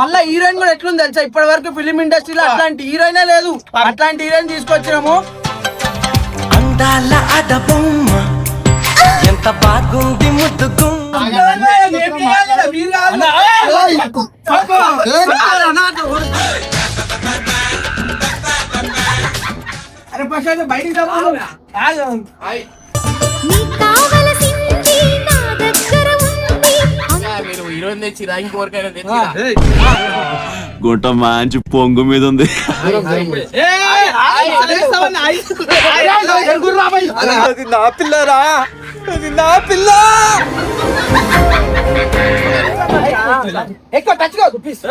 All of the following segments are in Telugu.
మళ్ళా హీరోయిన్ కూడా ఎట్లుంది తెలుసా, ఇప్పటి వరకు ఫిలిం ఇండస్ట్రీలో అట్లాంటి హీరోయినే లేదు. అట్లాంటి హీరోయిన్ తీసుకొచ్చినాము. అందాల అడబొమ్మ ఎంత బాగుంది ముద్దుకు. అరే పక్షాలు బయటికి గుంట మంచి పొంగు మీద ఉంది. నా పిల్లరా, నా పిల్ల. ఎక్కువ టచ్ కాదు ప్లీజ్.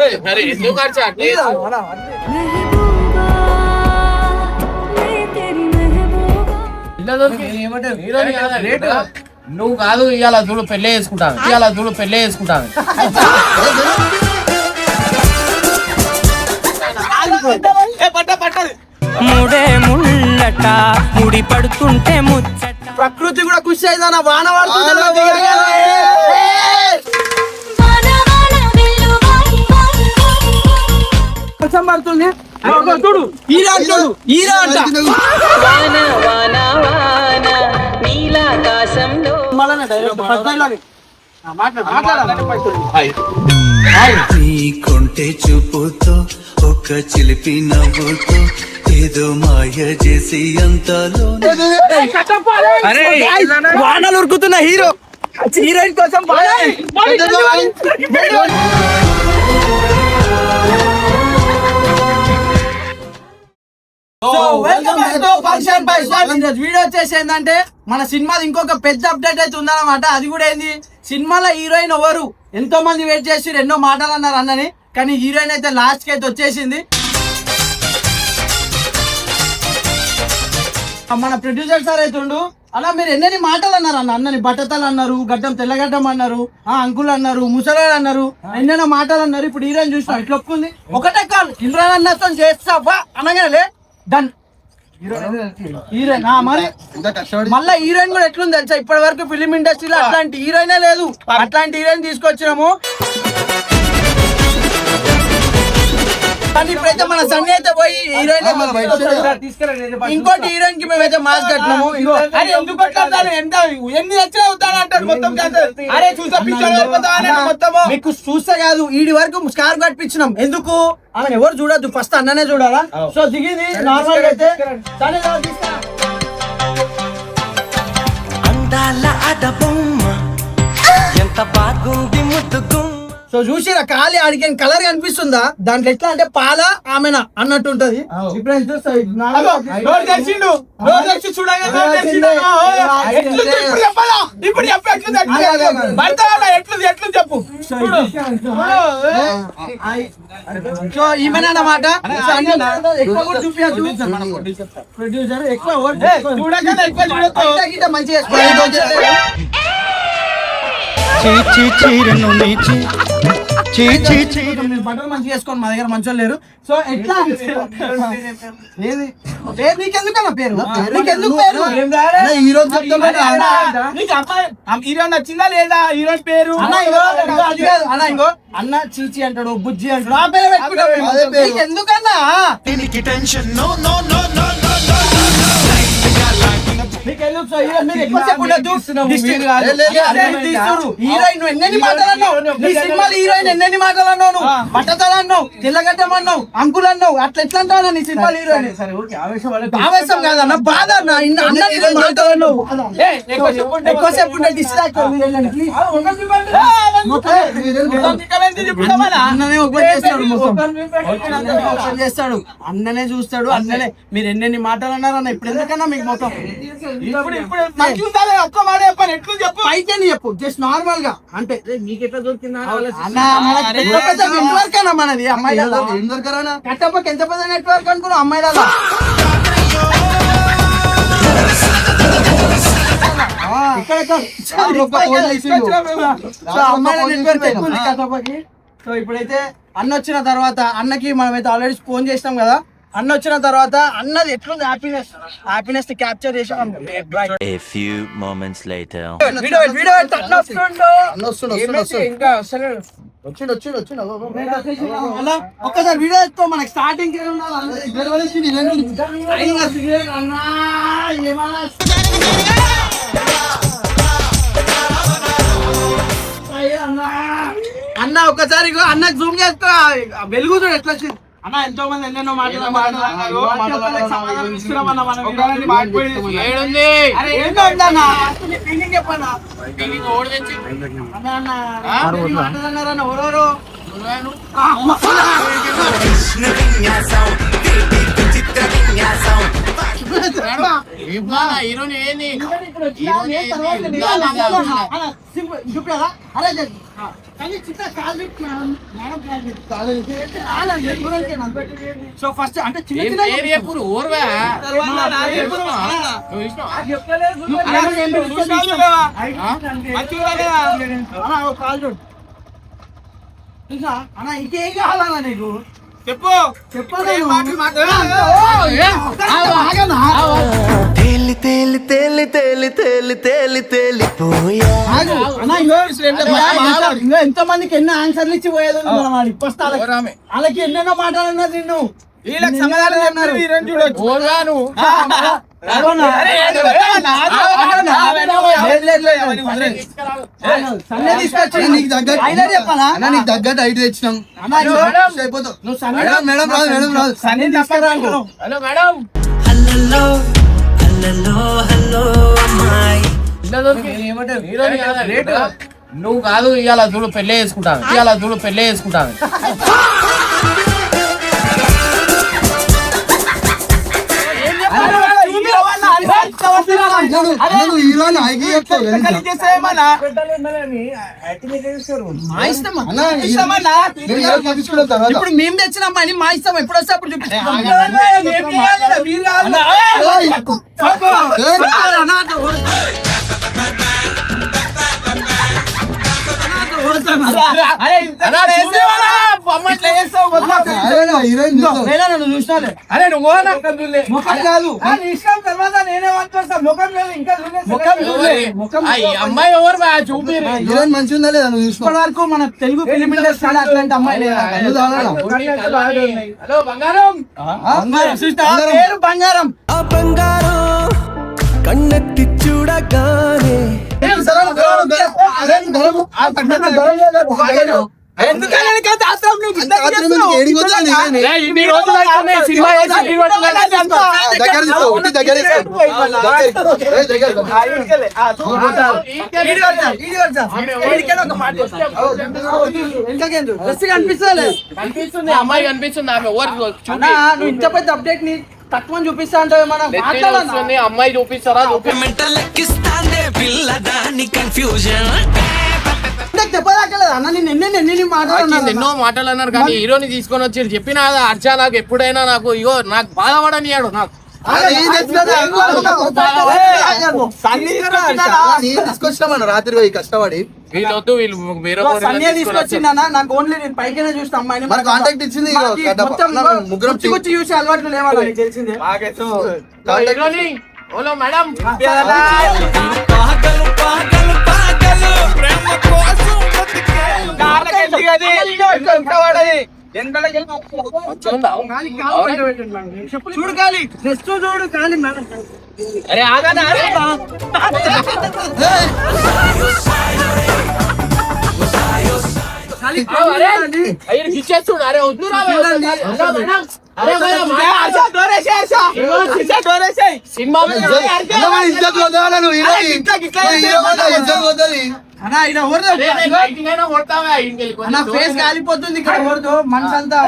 నువ్వు కాదు ఇవాళ చూడు పెళ్ళే చేసుకుంటాను, ఇవాళ చూడు పెళ్ళే చేసుకుంటాను. ముడే ముళ్ళట ముడి పడుతుంటే ముచ్చట. ప్రకృతి కూడా ఖుషి అయినా వాన పడుతుంది. వర్షం పడుతుంది చూడు. హీరో అంటాడు, హీరో అంట. కొంటే చూపుతో ఒక చిలిపి నవ్వుతో ఏదో మాయ చేసి అంతలో వానలు ఉరుకుతున్న హీరో హీరోయిన్ కోసం వీడియో వచ్చేసి ఏంటంటే మన సినిమాది ఇంకొక పెద్ద అప్డేట్ అయితే ఉందన్నమాట. అది కూడా ఏంది, సినిమాలో హీరోయిన్ ఎవరు ఎంతో మంది వెయిట్ చేసి ఎన్నో మాటలు అన్నారు అన్నని, కానీ హీరోయిన్ అయితే లాస్ట్ కి అయితే వచ్చేసింది. మన ప్రొడ్యూసర్ సార్ అయితే ఉండు, అలా మీరు ఎన్నెన్ని మాటలు అన్నారు అన్న. అన్నని బట్టతలు అన్నారు, గడ్డం తెల్లగడ్డం అన్నారు, అంకుల్ అన్నారు, ముసలాడు అన్నారు, ఎన్నెన్నో మాటలు అన్నారు. ఇప్పుడు హీరోయిన్ చూసినా ఇట్లా ఒప్పుకుంది. ఒకటే కాదు, ఇమ్రాన్ అన్నతో చేస్తావా అనగానే డన్ హీరోయిన్. మరి మళ్ళా హీరోయిన్ కూడా ఎట్లుంది తెలుసా, ఇప్పటి వరకు ఫిలిం ఇండస్ట్రీలో అట్లాంటి హీరోయినే లేదు. అట్లాంటి హీరోయిన్ తీసుకొచ్చినాము. కానీ ఇప్పుడైతే మన సన్నీ అయితే పోయి హీరోయిన్ ఇంకోటి హీరోయిన్ కి మేమైతే మాస్క్ కట్టినాము. ఎందుకు ఎన్ని వచ్చినా అవుతానంటారు మొత్తం. అరే చూసా మొత్తం మీకు చూస్తే కాదు, ఈడి వరకు స్కార్ఫ్ కట్టించినాం. ఎందుకు ఆమె ఎవరు చూడద్దు, ఫస్ట్ అన్ననే చూడాలా. సో దిగింది నార్మల్ అయితే అందాల అడబొమ్మ ఎంత బాగుంది ముద్దుకు. సో చూసిరా ఖాళీ అడిగిన కలర్ కనిపిస్తుందా, దాంట్లో ఎట్లా అంటే పాల ఆమెనా అన్నట్టు ఉంటది. ఇప్పుడు చెప్పు. సో ఈమెనా అన్నమాట. ప్రొడ్యూసర్ ఎక్కువ మంచిగా బట్టలు మంచిగా వేసుకోండి, మా దగ్గర మంచోళ్ళు లేరు. సో ఎట్లా నీకెందుకన్నా పేరు, నీకెందుకు పేరు హీరో హీరో నచ్చిందా లేదా హీరోయిన్ పేరు? అన్న ఇంకో అన్న చీచి అంటాడు, బుజ్జి అంటాడు, ఆ పేరు పెట్టుకుంటాడు. ఎందుకన్నా హీరోయిన్ ఎన్నెన్ని మాటలన్నావు, నీ సినిమాలు హీరోయిన్ ఎన్నెన్ని మాటలన్నావు, నువ్వు బట్టతలన్నావు, తెల్లగడ్డం అన్నావు, అంకుల్ అన్నావు, అట్లా ఎట్లా అంటావు నీ సినిమా హీరోయిన్? ఆవేశం కాదన్న, బాధ అన్న. మాటలన్నావు ఎక్కువసేపు చేస్తాడు, అన్ననే చూస్తాడు, అన్ననే. మీరు ఎన్నెన్ని మాటలు అన్నారన్న, ఇప్పుడు ఎందుకన్నా మీకు మొత్తం అయితే చెప్పు, జస్ట్ నార్మల్ గా అంటే నీకు ఎట్లా దొరికిందా నెట్వర్క్ అన్నా మనది. అమ్మాయి కట్టప్పకి ఎంత పెద్ద నెట్వర్క్ అనుకున్నావు అమ్మాయి దాదా. సో ఇప్పుడైతే అన్న వచ్చిన తర్వాత అన్నకి మనమైతే ఆల్రెడీ ఫోన్ చేసినాం కదా. అన్న వచ్చిన తర్వాత అన్నది ఎట్లుంది హ్యాపీనెస్ ని క్యాప్చర్ చేసి A few moments later. Video ఇంకా వస్తలేడు. ఒక్కసారి వీడియో ఎత్తుకో మనకి స్టార్టింగ్ అన్న ఒక్కసారి అన్నకు జూమ్ చేసుకో వెలుగు చూడు ఎట్లా వచ్చింది అన్న. ఎంతో మంది ఎన్నెన్నో మాటలు ఏడుంది? అరే ఏంటో అన్న ఫీలింగ్ చెప్పన్నా దీనికి ఓడి తెచ్చి మాట్లాడన్నారన్న ఎవరెవరు హీరోని ఏంది? చూపారా అరే సో ఫస్ట్ అంటే చిన్న ఏది ఎప్పుడు ఊర్వా అన్న ఇంకేం కావాలన్నా నీకు చెప్పు. చెప్పాలి తేలి తేలి తేలి తేలి తేలి తేలి తేలిపోయా. ఇంకా ఎంతో మందికి ఎన్నో ఆన్సర్లు ఇచ్చి పోయేది ఉంది మనం వాడు ఇప్పొస్తా వాళ్ళకి ఎన్నెన్నో మాటలు అన్నారు నిన్ను వీళ్ళకి సమాధానం చెప్పారు. వీరని చూడొచ్చు. ఊర్వా నువ్వు. నీకు తగ్గట్టు ఐటీ తెచ్చినాం మేడం రాదు సన్నీ తీసుకురా hello madam. Hello hello hello అమ్మాయి. హీరోని కాదా రేటు? నువ్వు కాదు ఇవాళ చూడు పెళ్ళే చేసుకుంటాను. ఇప్పుడు మేము తెచ్చిన అమ్మాయిని మా ఇష్టం ఎప్పుడు వస్తే అప్పుడు చూసినాలే అరే నువ్వు ముఖం కాదు ఇష్టం తర్వాత నేనేమంటా ముఖం లేదు ఇంకా అమ్మాయి ఎవరు చూపి హీరోయిన్ మంచిగా ఉందా లేదా నువ్వు చూసుకో. ఇప్పటి వరకు మన తెలుగు ఫిలిం ఇండస్ట్రీ అట్లాంటి అమ్మాయి లేదా హలో బంగారం. పేరు బంగారం ఆ బంగారం కన్నెత్తి చూడగానే ఇన్ని రోజులు అవుతుంది సినిమా చేసి ఇన్ని రోజులు కనిపిస్తుంది అమ్మాయి కనిపిస్తుంది ఆమె ఎవరు నువ్వు ఇంత పెద్ద అప్డేట్ ని తక్కువ చూపిస్తా అంటే మనం చూపిస్తుంది అమ్మాయి చూపిస్తారా చెప్పదాకలేదు అన్న నేను ఎన్ని మాట్లాడుతున్నా ఎన్నో మాటలు అన్నారు కానీ హీరోని తీసుకొని వచ్చి చెప్పిన అర్చా నాకు ఎప్పుడైనా నాకు ఇగో నాకు బాధపడనియాడు నాకు తీసుకొచ్చినామన్న రాత్రి పోయి కష్టపడి వీళ్ళొద్దు వీళ్ళు వేరే తీసుకొచ్చిందన్న నాకు ఓన్లీ నేను పైకనే చూసిన అమ్మాయిని మన కాంటాక్ట్ ఇచ్చింది ముగ్గురం వచ్చి చూసి అలవాట్లు లేవాలి నీకు తెలిసిందే ఓలో మేడం చూడు కాలి నెక్స్ట్ చూడు కాలి మేడం అరే ఆగనా ఇచ్చేస్తుండు అరే వద్దు సినిమా ఫేస్ కాలిపోతుంది ఇక్కడ మనసు అంతా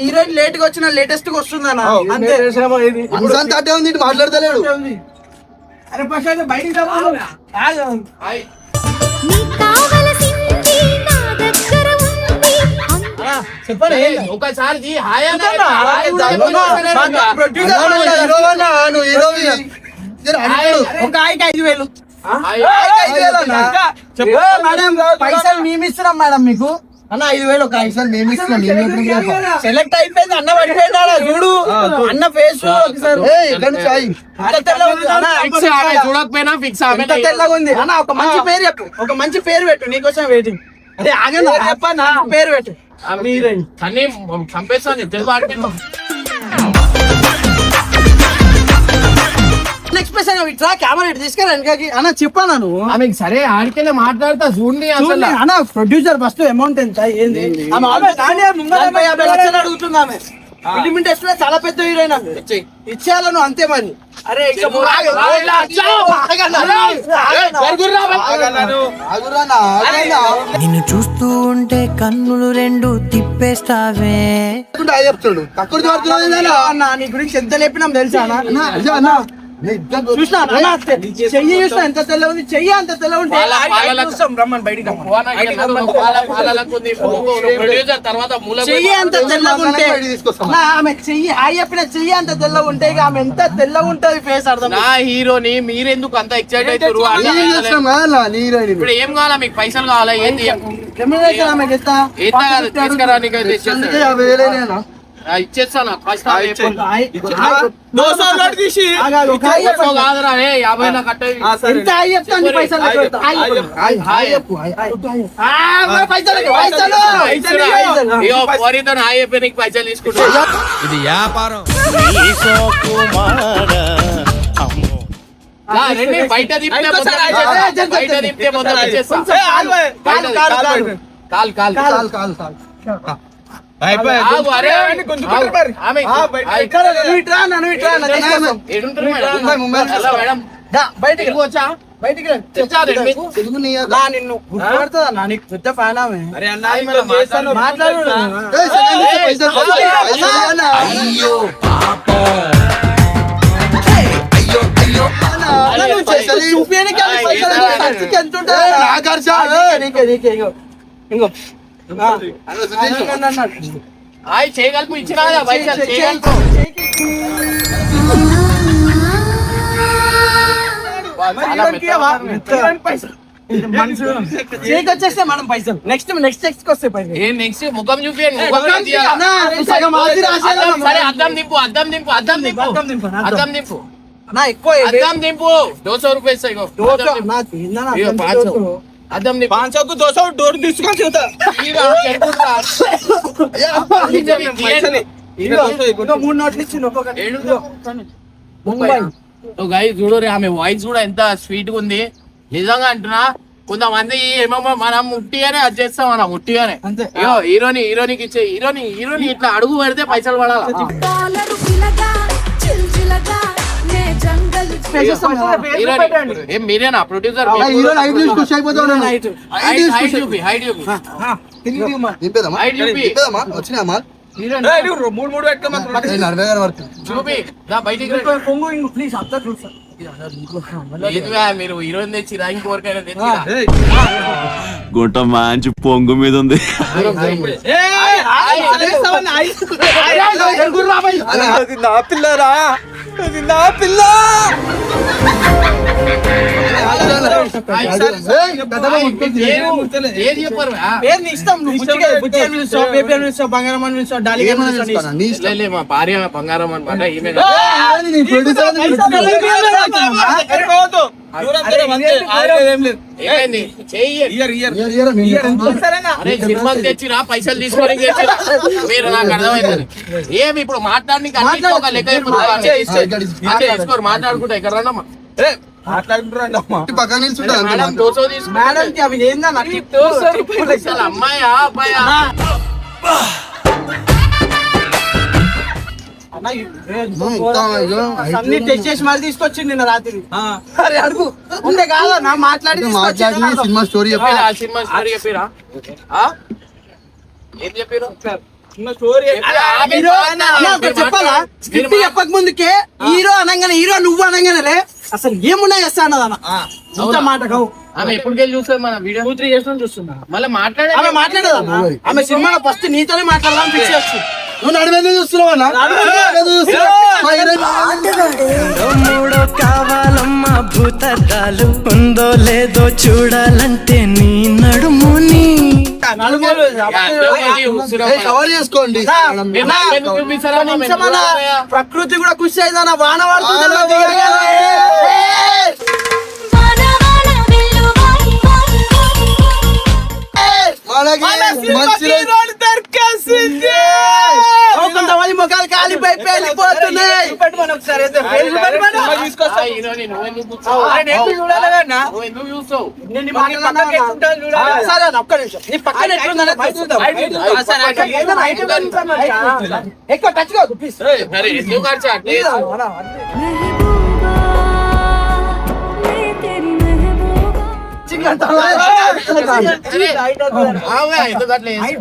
హీరోయిన్ లేట్ గా వచ్చిన లేటెస్ట్ గా వస్తుంది అన్న అంతే మాట్లాడతలేడు అరే ఫస్ట్ బయటికి చెప్పండి ఒకసారి ఒక ఆయనకి 5,000 పైసలు మేము ఇస్తున్నాం మేడం మీకు అన్న 5,000 ఒక సార్ మేము ఇస్తున్నాం సెలెక్ట్ అయిపోయింది అన్న పడిపోయినాడా చూడు అన్న ఫేస్ ఒకసారి ఎంత తెల్లగా ఉంది అన్న, ఫిక్స్ ఆమె చూడకపోయినా ఫిక్స్ ఆమె ఎంత తెల్లగా ఉంది అన్న. ఒక మంచి పేరు చెప్పు, ఒక మంచి పేరు పెట్టు, నీకోసం వెయిటింగ్. అదే ఆగండి చెప్పన్నా, పేరు పెట్టు. హీరోయిన్ అన్ని చంపేస్తాను తెలుగు ఆడిపోయింది. ఎక్స్ప్రెషన్ ఇట్లా కెమెరా ఇటు తీసుకెళ్ళి వెనకకి అన్న చెప్పాను నువ్వు ఆమెకి సరే ఆడికెళ్ళి మాట్లాడతా చూడండి అసలు అన్న. ప్రొడ్యూసర్ ఫస్ట్ అమౌంట్ ఎంత ఏంది? ఆమె almost 40-50 లక్షలు అడుగుతుంది ఆమె. ఫిలిం ఇండస్ట్రీలో చాలా పెద్ద హీరోయిన్ ఆమె. ఇచ్చేయాల నువ్వు అంతే మరి. అరే ఇక నిన్ను చూస్తూ ఉంటే కన్నులు రెండు తిప్పేస్తావే. చెప్తాడు తక్కువ అన్న నీ గురించి ఎంత లేపినాం తెలుసా అన్న? చూసినా అన్న, చెయ్యి చూసినా ఎంత తెల్ల ఉంది, చెయ్యి అంత తెల్ల ఉంటే రమ్మని బయటికి తర్వాత చెయ్యి అంత తెల్లగా ఉంటే అన్న, ఆమె చెయ్యి హాయ్ చెప్పిన చెయ్యి అంత తెల్లగా ఉంటే ఇక ఆమె ఎంత తెల్లగా ఉంటది ఫేస్ అర్థం. నా హీరోని మీరెందుకు అంత ఎక్సైట్ అవుతారు? ఇప్పుడు ఏం కావాలా మీకు? పైసలు కావాలా? ఏంది రెమ్యునరేషన్ ఆమెకి ఇస్తా. ఎంత కాదు తీసుకురా, నీకు అయితే ఇచ్చేస్తాను. కాదురా 50 నాకు కట్టేది. ఎంత హాయ్ చెప్తాను నీ పైసలు లెక్క పెడతా. హాయ్ చెప్పు, ఇగో పోరితో హాయ్ చెప్పి నీకు పైసలు తీసుకుంటా. ఇది వ్యాపారం. బయట తిప్పితే మొత్తం ఇచ్చేస్తా. కాల్ ఆగు, అరే ఆమె బయటికి వచ్చా బయటికి నిన్ను గుర్తుపడుతుందా? నీకు పెద్ద ఫ్యాన్ ఆమె. మాట్లాడు హాయ్ చేయగలుపు ఇచ్చినా పైసలు చేయగలుపు. వచ్చేస్తే మనం పైసలు నెక్స్ట్ వస్తే పైసలు. ఏం నెక్స్ట్ ముఖం చూపియండి. సరే అద్దం దింపు, అద్దం దింపు, అద్దం దింపు, అద్దం దింపు, ఎక్కువ అద్దం దింపు. 200 రూపాయలు ఇస్తాయి. అద్దం దింపు. 500 200 డోర్ తీసుకొని చూస్తా. 3 నోట్లు ఇచ్చింది ఒక్కొక్కటి. గైస్ చూడు రే, ఆమె వాయిస్ కూడా ఎంత స్వీట్ గా ఉంది. నిజంగా అంటున్నా, కొంతమంది ఏమేమో మనం ముట్టిగానే అది చేస్తాం, మనం ముట్టిగానే. అయ్యో హీరోనికి ఇచ్చే హీరోని ఇట్లా అడుగు పెడితే పైసలు పడాలి. ఏం మీరేనా ప్రొడ్యూసర్? మీరు హీరోయిన్ తెచ్చిరా ఇంకోరికైనా తెచ్చిరా? గుంట మంచి పొంగు మీద ఉంది. నా పిల్లరా, అది నా పిల్ల. ఏది చెప్పారు? ఇష్టం బంగారం అని డాలి మా భార్య బంగారం అనమాట. ఈమె సినిమాకి తెచ్చిరా పైసలు తీసుకొని తెచ్చిరా? మీరు నాకు అర్థమైంది. ఏమి ఇప్పుడు మాట్లాడి ఒక లెక్క తీసుకోరు, మాట్లాడుకుంటా ఇక్కడ రండమ్మా. అమ్మాయా అబ్బాయా? అన్ని టెస్ట్ చేసి మళ్ళీ తీసుకొచ్చింది నిన్న రాత్రి. అరే అడుగు ఉండే కాదన్నా మాట్లాడి సినిమా స్టోరీ సినిమా స్టోరీ చెప్పిరా? ఏం చెప్పారు? చెప్పాలా? స్క్రిప్ట్ చెప్పక ముందుకే హీరో అనగానే హీరో నువ్వు అనగానే అసలు ఏమున్నా చేస్తా అన్నదన్న మాట కావు. ఆమె ఎప్పటికెళ్ళి చూస్తుంది మన వీడియో 2-3 years నుంచి చూస్తున్నా. మళ్ళీ ఆమె మాట్లాడేదన్నా. ఆమె సినిమా ఫస్ట్ నీతోనే మాట్లాడదాం ఫిక్స్ చేస్తు. నువ్వు నడిమేది చూస్తున్నావు మూడో కావాలమ్మా భూతద్దాలు ఉందో లేదో చూడాలంటే నీ నడుముని నలుగురు కవర్ చేసుకోండి ప్రకృతి కూడా ఖుషి అయిందన్న వాన పడుతుంది కొంతమంది ముఖాలు కాలిపోయి వెళ్ళిపోతున్నాయి. సరే ఒక్క నిమిషం నీ పక్కన ఎక్కువ టచ్ కాదు ప్లీజ్.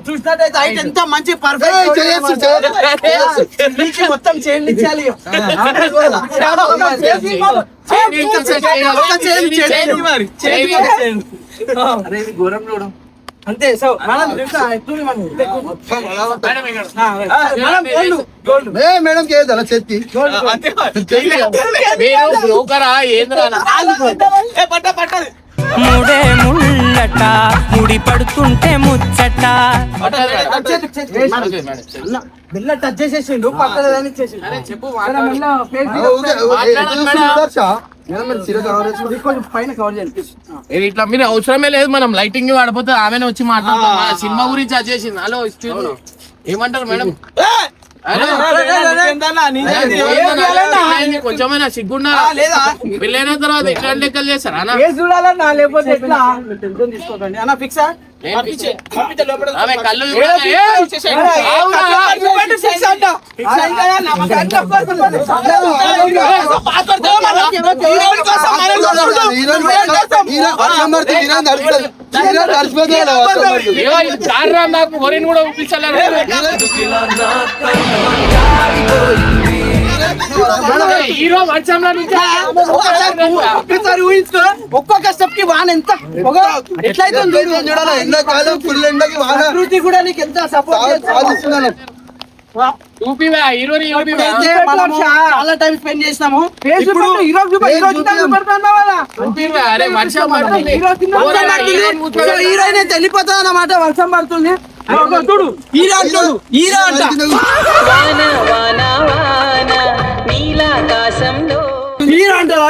చూసినట్టయితే హైట్ ఎంత మంచి పర్ఫెక్ట్ మొత్తం చేయాలి. ఘోరం చూడం అంతే. సో మేడం చేద్దా చెత్తి ముడే ముళ్ళట ముడి పడుతుంటే ముచ్చట. బిల్ల టచ్ చేసేసిండు పక్కదని చెప్పు కొంచెం పైన కవర్ చేయండి. ఇట్లా మీరు అవసరమే లేదు, మనం లైటింగ్ వాడిపోతే ఆమెనే వచ్చి మాట్లాడతాం. సినిమా గురించి అది చేసింది. హలో ఏమంటారు మేడం? కొంచెమైనా సిగ్గుండా లేదా? పెళ్ళైన తర్వాత ఎట్లా లెక్కలు చేస్తారా? చూడాలన్నా లేకపోతే ఎట్లా తీసుకోకండి అన్న ఫిక్సా. ఆమె కళ్ళు నాకు వరిని కూడా ఒప్పించలేరు. హీరో వర్షంలో ఒక్కసారి ఊహించుకో, ఒక్కొక్క స్టెప్ కి వాన ఎంత ఎట్లయితే ఎండాకాలం ఫుల్ ఎండకి ప్రకృతి కూడా నీకు ఎంత సపోర్ట్ చాలా టైం స్పెండ్ చేసినాము. హీరోయిన్ వెళ్ళిపోతా అన్నమాట. వర్షం పడుతుంది చూడు హీరో అంటాడు. హీరో అంట హీరో అంటారు.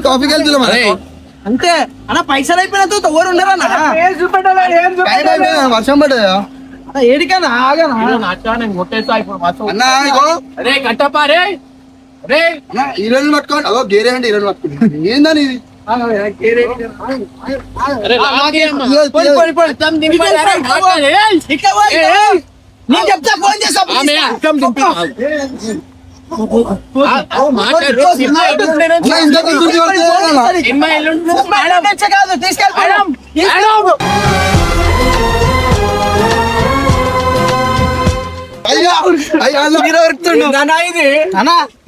కాఫీకి వెళ్తున్నాం అంతే అన్న. పైసలు అయిపోయిన ఎవరు ఉండరన్నా. వర్షం పడ్డా ఏడికన్నా ఆగనా హీరోయిన్ పట్టుకోండి. అదో గేరే అంటే హీరోయిన్ పట్టుకోండి. ఏందని ఇది నేను చెప్తా ఫోన్ చేసా. కాదు తీసుకెళ్ళి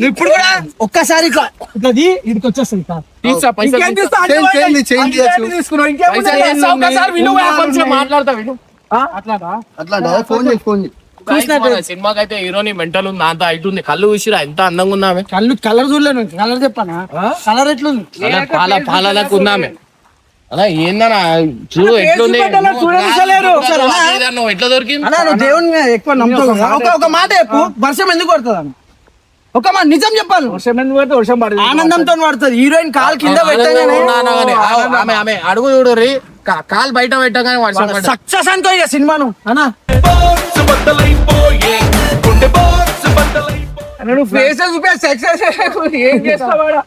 ఇప్పుడు కూడా ఒక్కసారి ఇట్లా ఇదికి వచ్చేస్తుంది. సినిమాకి అయితే హీరోని మెంటల్ ఉంది, అంత హైట్ ఉంది, కళ్ళు చూసిరా ఎంత అందంగా ఉన్నామే. కలర్ చూడలేను. కలర్ చెప్పానా? కలర్ ఎట్లుంది? పాలకు ఉన్నామే. అలా ఏందన్నా చూడు ఎట్లుంది. ఎట్లా దొరికింది? దేవుని ఎక్కువ నమ్ముతావు. ఒక మాట చెప్పు, వర్షం ఎందుకు పడుతుంది అన్న? ఒక మాట నిజం చెప్పాలి. వర్షం ఎందుకు పడుతుంది? వర్షం పడుతుంది ఆనందంతో పడుతుంది. హీరోయిన్ కాలు కింద పెట్టగానే ఆమె అడుగు చూడు, కాలు బయట పెట్టగానే వర్షం సక్సెస్ అనుకో ఇక సినిమాను అన్నా. ఫేస్ సక్సెస్ ఏం చేస్తావాడా?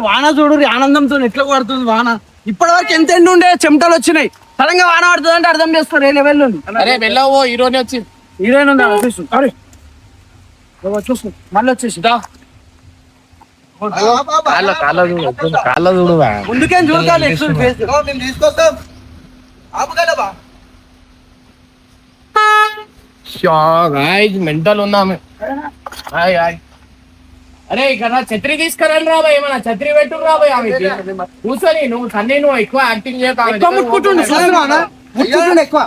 వాన చూడు ఆనందంతో ఎట్లా పడుతుంది వాన. ఇప్పటి వరకు ఎంత ఎండు ఉండే, చెమటలు వచ్చినాయి. సడన్ గా వాన పడుతుంది అంటే అర్థం చేస్తారు ఏ లెవెల్ ఉంది. అరే వెళ్ళవో హీరోని వచ్చి హీరోయిన్ ఉంది చూసు మళ్ళీ వచ్చేసి కాళ్ళ చూడు ముందుకేం చూడాలి. తీసుకొస్తాం ఆపుగలవా మెంటల్ ఉందా ఆమె. అరే ఇక్కడ ఛత్రి తీసుకురండి రాబాయ్, ఏమన్నా ఛత్రి పెట్టు రాబాయ్. ఆమెకి కూర్చొని నువ్వు సన్నీ, నువ్వు ఎక్కువ యాక్టింగ్ ఎక్కువ ముట్టుకుంటుండు చూడు అన్న, ముట్టుకుంటుండు ఎక్కువ.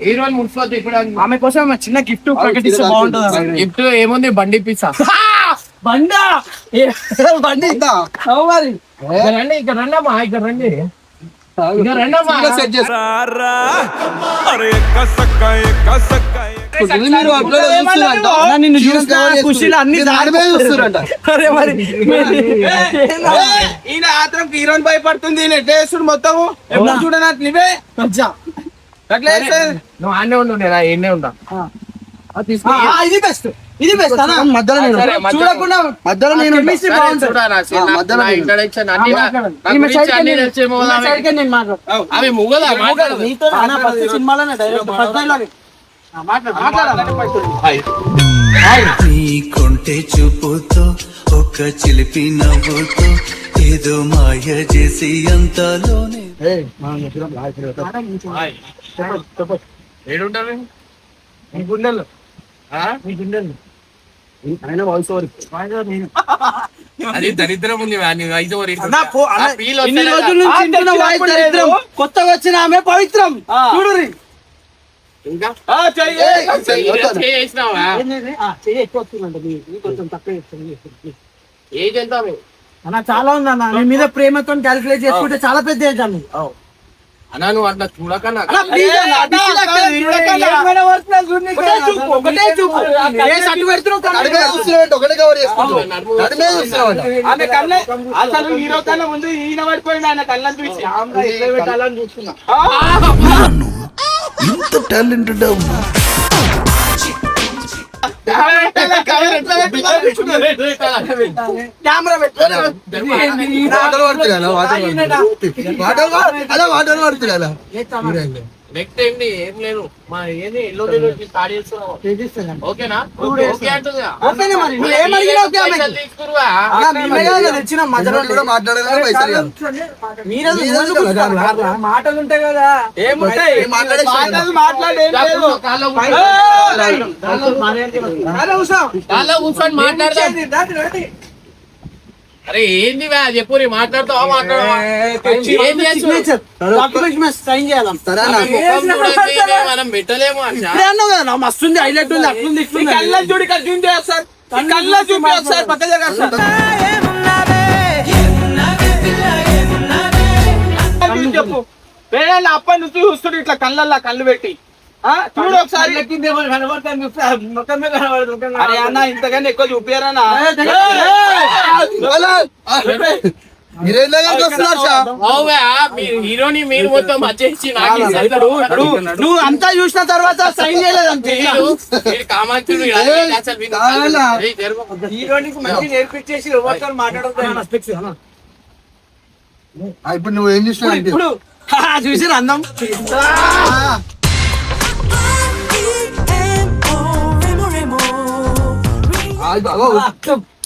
హీరోయిన్ ముడిపోతే ఇప్పుడు ఆమె కోసం చిన్న గిఫ్ట్ ప్రకటిస్తే బాగుంటుంది. గిఫ్ట్ ఏముంది, బండి పిస్సా. బండా బండి అవు మరి ఇక్కడ రండి, ఇక్కడ రండమ్మా, ఇక్కడ రండి, ఇక్కడ రండమ్మా. అన్న, నిన్ను చూస్తే ఖుషీలు అన్ని చూస్తారంట. అరే మరి ఈయన ఆత్రం హీరోయిన్ భయపడుతుంది, నెట్టేస్తుడు మొత్తము ఎప్పుడు చూడనట్టు నువ్వే అట్లా నువ్వు ఆనే ఉండు, నేను ఎన్నే ఉంటా. ఇది బెస్ట్, ఇది బెస్ట్ అన్న. మధ్యలో నేను సరే, మధ్యలో. చూడకుండా మధ్యలో నేను chemistry బాగుంటుంది. అవి ముగదా మాట్లాడు. నీతో అన్న ఫస్ట్ సినిమాలోనే డైరెక్ట్ ఫస్ట్ డైలాగ్ నీ కొంటె చూపుతో ఒక చిలిపి నవ్వుతో ఏదో మాయ చేసి అంతలోనే ఏడుంటారు మీ గుండెల్లో, ఆ? మీ గుండెల్లో ఆయన వాయిస్ ఓవర్ అది దరిద్రం ఉంది, ఐదు ఇన్ని రోజుల నుంచి వింటున్న వాయిస్ దరిద్రం, కొత్తగా వచ్చిన ఆమె పవిత్రం. చూడురి ఇంకా చేసినావా చెయ్యి ఎక్కువ వస్తుందంట, కొంచెం తక్కువ చేస్తుంది. ఏజ్ ఎంత అన్న చాలా ఉందన్న, నీ మీద ప్రేమతో క్యాలిక్యులేట్ చేసుకుంటే చాలా పెద్ద ఏజ్ అన్న. అన్నా, నువ్వు అట్లా చూడకన్నా. ఒకటే చూపు ఏ సట్టు పెడుతున్నావు అసలు హీరో కన్నా ముందు ఈయన పడిపోయింది, ఆయన కళ్ళని చూసి పెట్టాలని చూస్తున్నా. ఇంత టాలెంటెడ్ కెమెరా నెక్స్ట్ ఏంటి, ఏం లేదు మా ఏంది ఎల్లో స్టార్ట్ చేస్తున్నాం. ఓకేనా? ఓకే అంటుందిగా. తీసుకురువా మాటలు ఉంటాయి కదా, కాళ్ళ కూర్చొని మాట్లాడదాం. అరే ఏంది చెప్పు, మాట్లాడతావా మాట్లాడవా? సైన్ చేయాలి మనం పెట్టలేము. మస్తుంది, హైలైట్ ఉంది, అట్లుంది కళ్ళ చూడు, ఇక్కడ జూమ్ చేస్తారు, కళ్ళ చూపి ఒకసారి పక్క చెప్పు. పేడ అప్పటి నుంచి చూస్తుడు ఇట్లా కళ్ళల్లో కళ్ళు పెట్టి చూడు ఒకసారి. అరే అన్న, ఇంతకన్నా ఎక్కువ చూపారన్నా. హీరోని మీరు మొత్తం వచ్చేసి నువ్వు అంతా చూసిన తర్వాత సైన్ చేయలేదంటే కామాక్షుడు హీరోనికి మంచి నేర్పించేసి ఎవరితో మాట్లాడతాను. ఇప్పుడు నువ్వు ఏం చూసినావు ఇప్పుడు చూసి అందం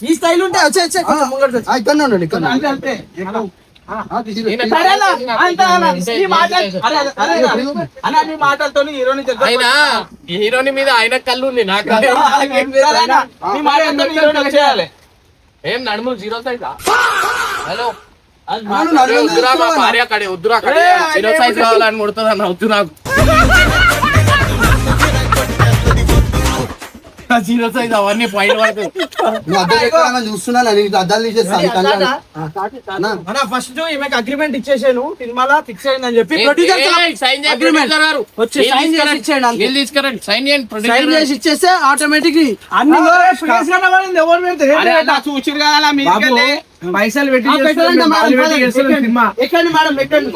ఈ స్టైల్ ఉంటే మాటలతో అయినా హీరోని మీద ఆయన కళ్ళు ఉంది, నాకు చేయాలి. ఏం నడుము 0 సైజ్? హలో వద్దురా, మా భార్య కడే వద్దురా, 0 సైజ్ కావాలని ముడుతుంది అన్న, వద్దు నాకు 0 సైజ్ అవన్నీ పాయింట్ వరకు. చూస్తున్నా అద్దాలు తీసేస్తాను. ఫస్ట్ ఈమెకి అగ్రిమెంట్ ఇచ్చేసాను, సినిమాలో ఫిక్స్ అయిందని చెప్పి తీసుకురండి, సైన్ సైన్ చేసి ఇచ్చేస్తే ఆటోమేటిక్ అన్ని చూసిరు కదా పైసలు పెట్టి సినిమా. ఎక్కండి మేడం, ఎక్కండి.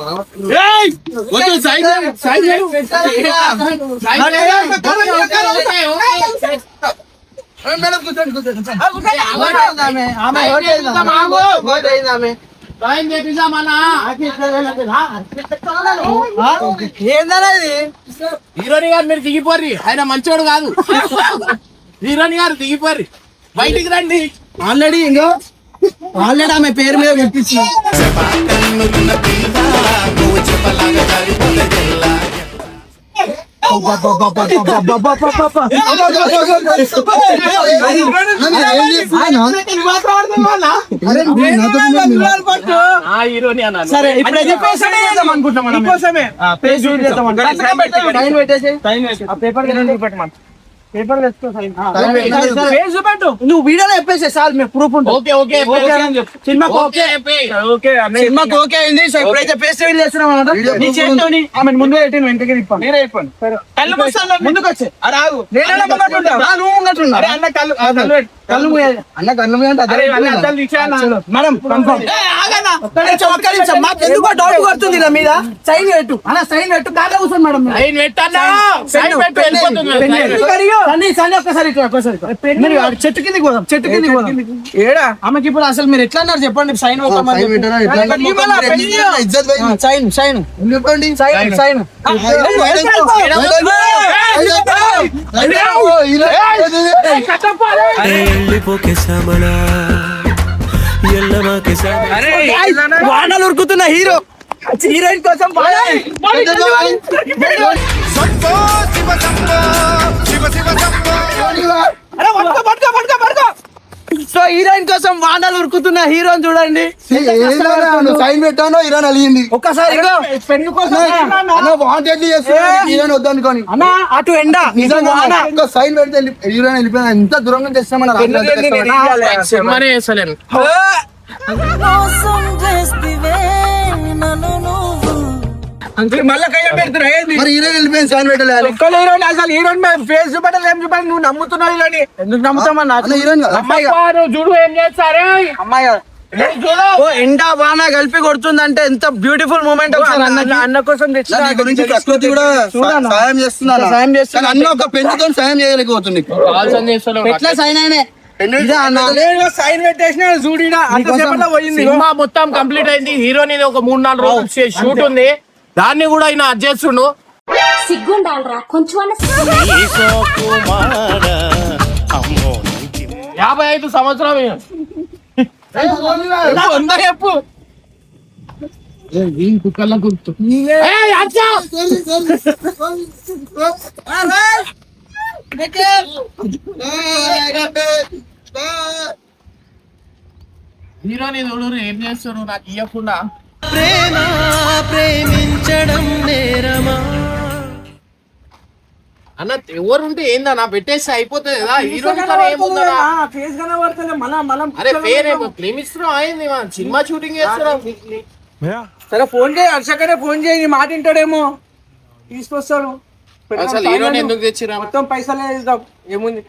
హీరోని గారు మీరు దిగిపోర్రి, ఆయన మంచోడు కాదు. హీరోని గారు దిగిపోర్రి, బయటికి రండి. ఆల్రెడీ ఆమె పేరు మీద గుర్తించి ఆ హీరోని అన్న సరే ఇప్పుడైతే అనుకుంటాం మనం కోసమే పేజ్ నువ్వు వీడియోలో చెప్పేసి సార్ మేము ప్రూఫ్ ఉంటుంది ఓకే ఓకే సినిమాకి ఓకే సినిమాకి ఓకే అయింది సో ఇప్పుడైతే పేస్ట్ రివీల్ చేస్తున్నాం అన్నమాట నీ చేతితోని ఆమె ముందు పెట్టి వెంటకి తిప్పాను నేనే చెప్పాను ముందుకు వచ్చే నేనే ముంగట్టుంటా నువ్వు ముంగట్టుంటా కళ్ళు మూయాలి అన్న కళ్ళు మేడం కన్ఫర్మ్ ఒక్క నిమిషం మాకు ఎందుకో డౌట్ కొడుతుంది నా మీద సైన్ పెట్టు అన్న సైన్ పెట్టు కాళ్ళ కూర్చోండి మేడం సైన్ పెట్టన్నా సైన్ పెట్టు వెళ్ళిపోతుంది సండే ఒక్కసారి ఇట్లా ఒక్కసారి మీరు చెట్టు కిందకి పోదాం చెట్టు కిందకి పోదాం ఏడా ఆమెకి ఇప్పుడు అసలు మీరు ఎట్లా అన్నారు చెప్పండి సైన్ సైన్ సైన్ సైన్ సైన్ వానలు ఉరుకుతున్న హీరో హీరోయిన్ కోసం సో హీరోయిన్ కోసం వానలు ఉరుకుతున్న హీరోని చూడండి సైన్ పెట్టాను హీరోయిన్ అలిగింది ఒక్కసారి పెన్ను కోసం వాంటెడ్లీ చేస్తున్నాను హీరోయిన్ వద్దనుకోని అన్న అటు ఎండ నిజంగా వాన ఇంకా సైన్ పెడితే హీరోయిన్ వెళ్ళిపోయినా ఎంత దూరంగా తెస్తామని సినిమానే చేస్తలేను మళ్ళీ కయ్య పెడుతున్నా మరి హీరోయిన్ వెళ్ళిపోయింది సైన్ పెట్టలేదు హీరోయిన్ అసలు హీరోయిన్ ఫేస్ చూపెట్టాలి ఏం చూపెట్టాలి నువ్వు నమ్ముతున్నావు హీరోని ఎందుకు నమ్ముతామన్నా హీరోయిన్ అమ్మాయి చూడు ఏం చేస్తారే అమ్మాయి ఓ ఎండ వాన కలిపి కొడుతుందంటే ఎంత బ్యూటిఫుల్ మూమెంట్ ఒకసారి అన్న కోసం తెచ్చిన గురించి ప్రకృతి కూడా సాయం చేస్తున్నాను సాయం చేస్తున్నా. అన్న ఒక పెన్నుతో సాయం చేయలేకపోతుంది ఎట్లా సైన్ అయినా సైన్ పెట్టేసిన చూడినా పోయింది సినిమా మొత్తం కంప్లీట్ అయింది హీరోని ఒక 3-4 రోజులు షూట్ ఉంది దాన్ని కూడా ఆయన అడ్జేస్తుండు సిగ్గుండాలరా కొంచెం 55 సంవత్సరం చెప్పు కుక్కల గుర్తు హీరోని చూడు ఏం చేస్తారు నాకు ఇవ్వకుండా ప్రేమించడం నేరమా అన్న ఎవరు ఉంటే ఏందన్నా పెట్టేసి అయిపోతుంది కదా హీరో అరే పేరేమో ప్రేమిస్తున్నాం అయింది సినిమా షూటింగ్ చేస్తున్నాం సరే ఫోన్ చేయి హర్షకనే ఫోన్ చేయి నీ మాట వింటాడేమో తీసుకొస్తాడు అసలు హీరోని ఎందుకు తెచ్చిరా మొత్తం పైసలే ఇద్దాం ఏముంది